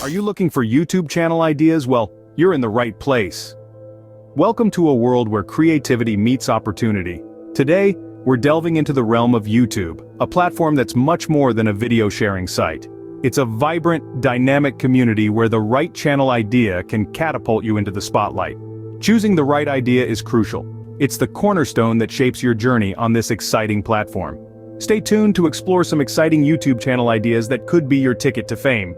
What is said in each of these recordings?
Are you looking for YouTube channel ideas? Well, you're in the right place. Welcome to a world where creativity meets opportunity. Today, we're delving into the realm of YouTube, a platform that's much more than a video sharing site. It's a vibrant, dynamic community where the right channel idea can catapult you into the spotlight. Choosing the right idea is crucial. It's the cornerstone that shapes your journey on this exciting platform. Stay tuned to explore some exciting YouTube channel ideas that could be your ticket to fame.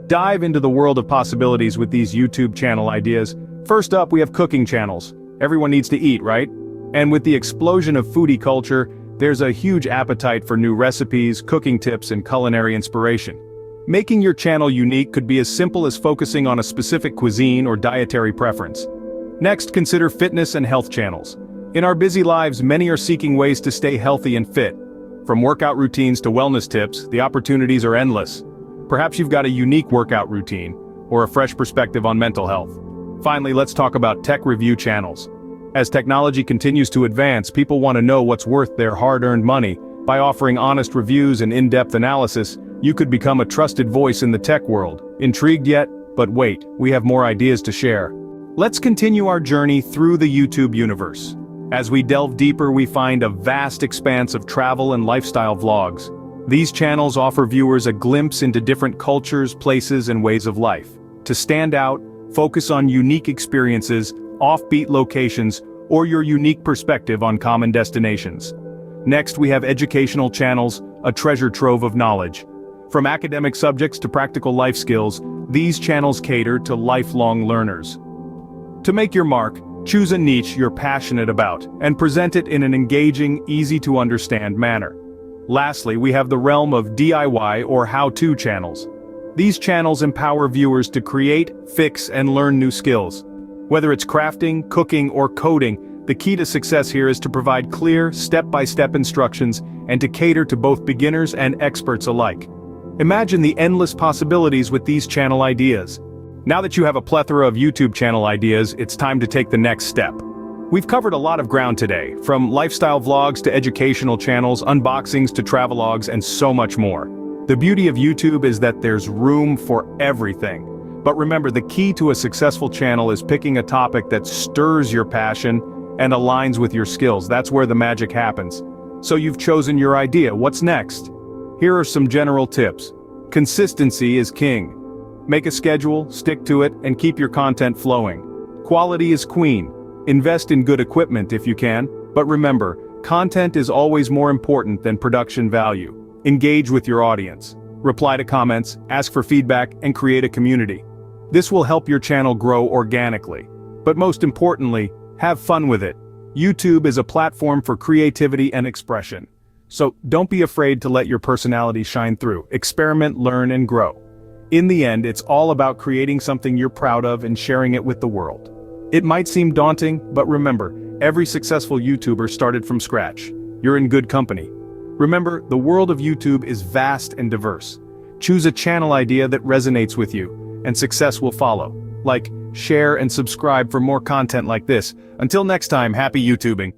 Dive into the world of possibilities with these YouTube channel ideas. First up, we have cooking channels. Everyone needs to eat, right? And with the explosion of foodie culture, there's a huge appetite for new recipes, cooking tips, and culinary inspiration. Making your channel unique could be as simple as focusing on a specific cuisine or dietary preference. Next, consider fitness and health channels. In our busy lives, many are seeking ways to stay healthy and fit. From workout routines to wellness tips, the opportunities are endless. Perhaps you've got a unique workout routine, or a fresh perspective on mental health. Finally, let's talk about tech review channels. As technology continues to advance, people want to know what's worth their hard-earned money. By offering honest reviews and in-depth analysis, you could become a trusted voice in the tech world. Intrigued yet? But wait, we have more ideas to share. Let's continue our journey through the YouTube universe. As we delve deeper, we find a vast expanse of travel and lifestyle vlogs. These channels offer viewers a glimpse into different cultures, places, and ways of life. To stand out, focus on unique experiences, offbeat locations, or your unique perspective on common destinations. Next, we have educational channels, a treasure trove of knowledge. From academic subjects to practical life skills, these channels cater to lifelong learners. To make your mark, choose a niche you're passionate about, and present it in an engaging, easy-to-understand manner. Lastly, we have the realm of DIY or how-to channels. These channels empower viewers to create, fix, and learn new skills. Whether it's crafting, cooking, or coding, the key to success here is to provide clear, step-by-step instructions and to cater to both beginners and experts alike. Imagine the endless possibilities with these channel ideas. Now that you have a plethora of YouTube channel ideas, it's time to take the next step. We've covered a lot of ground today, from lifestyle vlogs to educational channels, unboxings to travelogues, and so much more. The beauty of YouTube is that there's room for everything. But remember, the key to a successful channel is picking a topic that stirs your passion and aligns with your skills. That's where the magic happens. So you've chosen your idea. What's next? Here are some general tips. Consistency is king. Make a schedule, stick to it, and keep your content flowing. Quality is queen. Invest in good equipment if you can, but remember, content is always more important than production value. Engage with your audience. Reply to comments, ask for feedback, and create a community. This will help your channel grow organically. But most importantly, have fun with it. YouTube is a platform for creativity and expression. So don't be afraid to let your personality shine through. Experiment, learn, and grow. In the end, it's all about creating something you're proud of and sharing it with the world. It might seem daunting, but remember, every successful YouTuber started from scratch. You're in good company. Remember, the world of YouTube is vast and diverse. Choose a channel idea that resonates with you, and success will follow. Like, share, and subscribe for more content like this. Until next time, happy YouTubing.